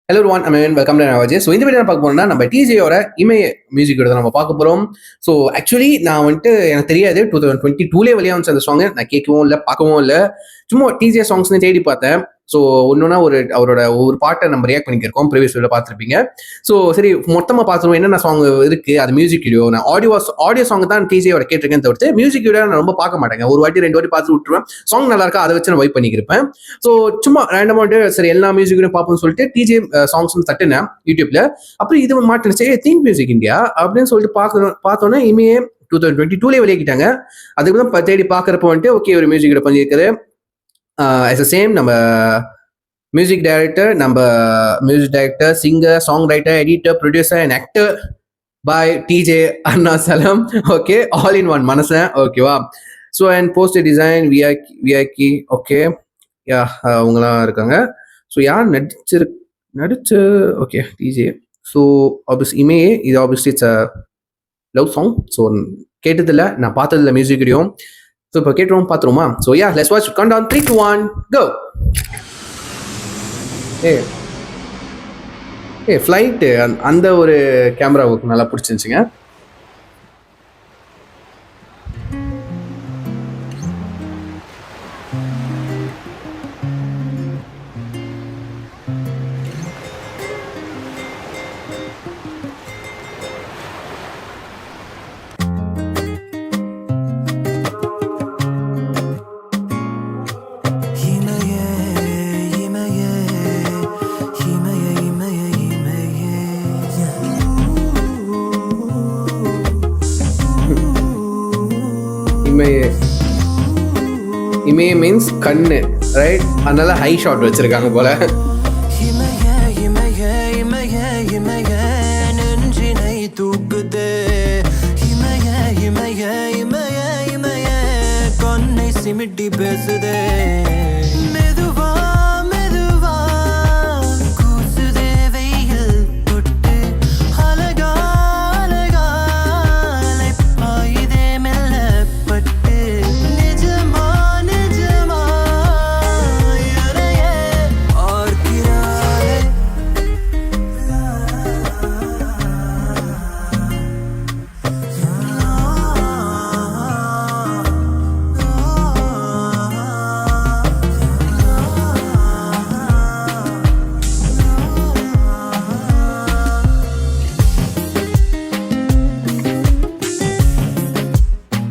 Hello one amen welcome to நவாஜே. So இந்த வீடியோ பார்க்க போனோம்னா நம்ம டிஜேயோட இமய மியூசிக் தான் நம்ம பார்க்க போகிறோம். ஸோ ஆக்சுவலி நான் வந்துட்டு எனக்கு தெரியாது 2022 வெளியாக வந்துச்சு அந்த சாங். நான் கேட்கவும் இல்லை பார்க்கவும் இல்லை, சும்மா டிஜே சாங்ஸ்னு தேடி பார்த்தேன். ஸோ ஒன்றுனா அவரோட ஒரு பாட்டை நம்ம ரியாக்ட் பண்ணிக்கிருக்கோம், ப்ரீவியஸ் வீடியோ பார்த்துருப்பீங்க. ஸோ சரி மொத்தமாக பார்த்துருவோம் என்னென்ன சாங் இருக்குது. அது மியூசிக் வீடியோ நான் ஆடியோ சாங் தான் டிஜேயோட கேட்டிருக்கேன் தவிர்த்து மியூசிக் வீடியோ நான் ரொம்ப பார்க்க மாட்டேங்க. ஒரு வாட்டி 2 வாட்டி பார்த்து விட்டுருவேன். சாங் நல்லா இருக்கா அதை வச்சு நான் வைப் பண்ணிக்கிறேன். ஸோ சும்மா ரேண்டமாக சரி எல்லா மியூசிக் வீடியோ பார்ப்போம்னு சொல்லிட்டு டிஜே சாங்ஸ் தட்டுனேன் யூடியூப்ல. அப்புறம் இது மாட்டேன் சரி திங்க் மியூசிக் இந்தியா அப்படின்னு சொல்லிட்டு பார்த்தோன்னே இமையே 2022 வெளியாகிட்டாங்க. அதுக்கு தான் தேடி பார்க்குறப்ப வந்துட்டு ஓகே ஒரு மியூசிக் வீடியோ பண்ணியிருக்குது. as a same நம்ம music director singer song writer editor producer and actor by DJ Arunachalam. Okay all in one மனசன் ஓகேவா. ஸோ அண்ட் போஸ்டர் டிசைன் வியாக்கி ஓகே யா அவங்களாம் இருக்காங்க. ஸோ யார் நடிச்சு ஓகே டிஜே. ஸோ ஆப்வியஸ் இமையே இது obviously it's a love song. So கேட்டதில்லை, நான் பார்த்ததில்ல மியூசிக் வீடியோ. ஸோ இப்போ கேட்டுருவோம் பார்த்துருவோமா. So ya let's watch count down 3 2 1 go. Flight அந்த ஒரு கேமராவுக்கு நல்லா பிடிச்சிருந்துச்சிங்க. இமே மீன்ஸ் கண்ணு ரைட், அதனால ஹை ஷாட் வச்சிருக்காங்க போல. சிமிட்டி பேசுதே மெதுவா மெதுவா கூசுதே வெயில் தொட்டு அழகா அழகா பாயுதே மெல்ல பட்டு நிஜமா நிஜமா யாரையே ஆர்க்கிறாளே.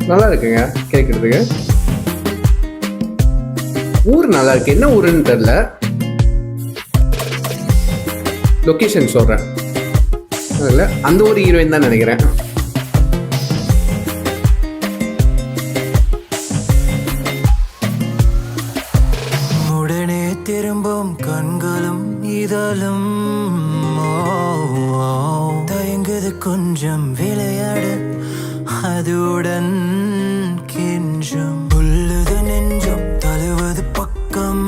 நல்லா இருக்குங்க கேட்கறதுக்கு. ஊர் நல்லா இருக்கு, என்ன ஊருன்னு தெரியல. லொகேஷன் சொல்றேன், அந்த ஒரு ஹீரோயின் தான் நினைக்கிறேன். உடனே திரும்பும் கண்களும் இதழும் தயங்குது கொஞ்சம் விளையாட அதுடன் கெஞ்சும் உள்ளது நெஞ்சும் தழுவது பக்கம்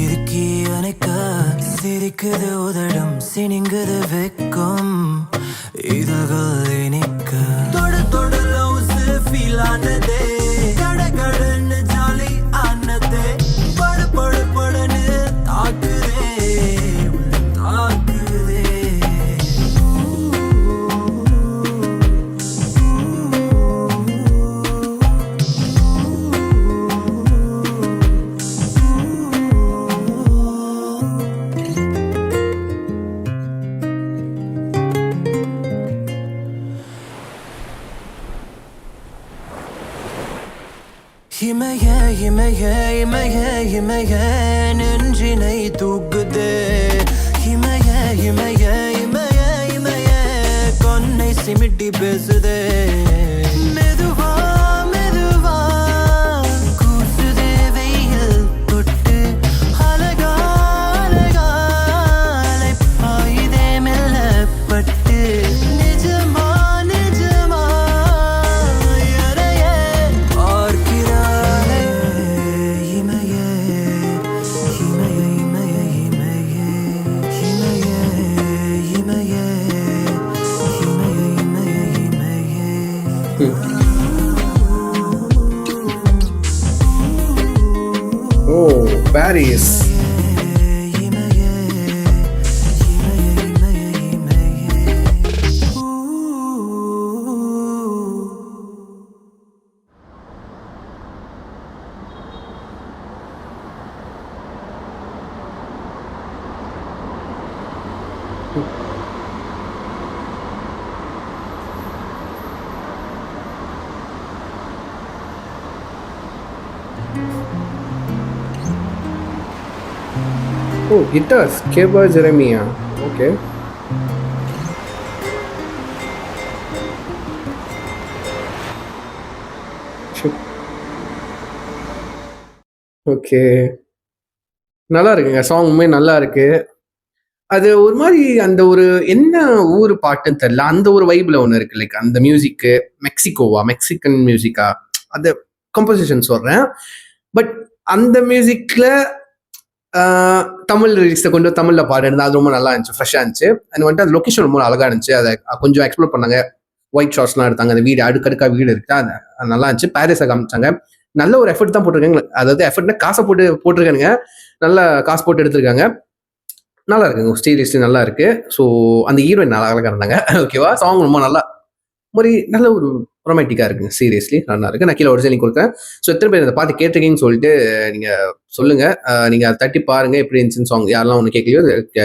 இருக்கி அணைக்க சிரிக்குது உதடும் சினிங்குது வெக்கம் இதழ்கள் இனிக்க தொட தொட லவ்ஸ் ஃபீல் ஆனதே கட கடன்னு ஜாலி ஆனதே பட பட படன்னு தாக்குதே தாக்குதே. இமய இமய இமய இமய நெஞ்சினை தூக்குதே இமய இமய இமய இமய கொன்னை சிமிட்டி பேசுதே மெதுவா மெதுவா கூசுதே வெயில் தொட்டு அழகா அழகா பாயுதே மெல்ல பட்டு நிஜமா நிஜமா யாரையே ஆர்க்கிறாளே. இமய இமய இமய இமய இமய இமய இமய இமய இமய. ஓ பாரிஸ் ஓ கிட்டார்ஸ் கேபா ஜெரமியா. ஓகே. ஓகே. நல்லா இருக்குங்க. சாங் உண்மையா நல்லா இருக்கு. அது ஒரு மாரி அந்த ஒரு என்ன ஊரு பாட்டுன்னு தெரியல. அந்த ஒரு வைப்ல ஒண்ணு இருக்கு. லைக் அந்த மியூசிக்கு மெக்சிகோவா? மெக்சிகன் மியூசிக்கா? அந்த கம்போசிஷன் சொல்றேன். பட் அந்த மியூசிக்ல ஆ தமிழ் லிரிக்ஸ கொண்டு தமிழ்ல பாடியிருந்தா அது ரொம்ப நல்லா இருந்துச்சு. ஃப்ரெஷ்ஷா இருந்துச்சு. அண்ட் வந்துட்டு அந்த லொகேஷன் ரொம்ப அழகா இருந்துச்சு. அத கொஞ்சம் எக்ஸ்ப்ளோர் பண்ணாங்க. ஒயிட் ஷார்ட்ஸ்லாம் எடுத்தாங்க. அந்த வீடு அடுக்கடுக்கா வீடு இருக்கு. அது நல்லா இருந்துச்சு. பாரிஸ காமிச்சாங்க. நல்ல ஒரு எஃபர்ட் தான் போட்டிருக்காங்க. அதாவது எஃபர்ட்னா காச போட்டு போட்டிருக்கானுங்க. நல்லா காசு போட்டு எடுத்திருக்காங்க. நல்லா இருக்குங்க. சீரியஸ்லி நல்லா இருக்கு. ஸோ அந்த ஹீரோயின் நல்லா அழகா இருந்தாங்க. ஓகேவா? சாங் ரொம்ப நல்லா ஒரு நல்ல ஒரு ரொமான்டிக்கா இருக்குங்க. சீரியஸ்லி நல்லா இருக்கு. நான் கீழ ஒரிஜினல் லிங்க் குடுக்குறேன். ஸோ எத்தன பேர் இத பார்த்து கேட்டிருக்கீங்கன்னு சொல்லிட்டு நீங்க சொல்லுங்க. நீங்க அத தட்டி பாருங்க. எப்படி இருந்துச்சுன்னு சாங் யாரெல்லாம் ஒண்ணு கேட்கலையோ கே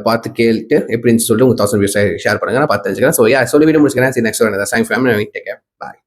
பார்த்து கேட்டுட்டு எப்படி இருந்துச்சுன்னு சொல்லிட்டு உங்க 1000 வியூஸ் ஷேர் பண்ணுங்க. நான் பார்த்து தெரிஞ்சுக்கிறேன். ஸோ யா சொல்லி வீடியோ முடிச்சுக்கிறேன். சீ next one. Thanks for having me. Take care. Bye.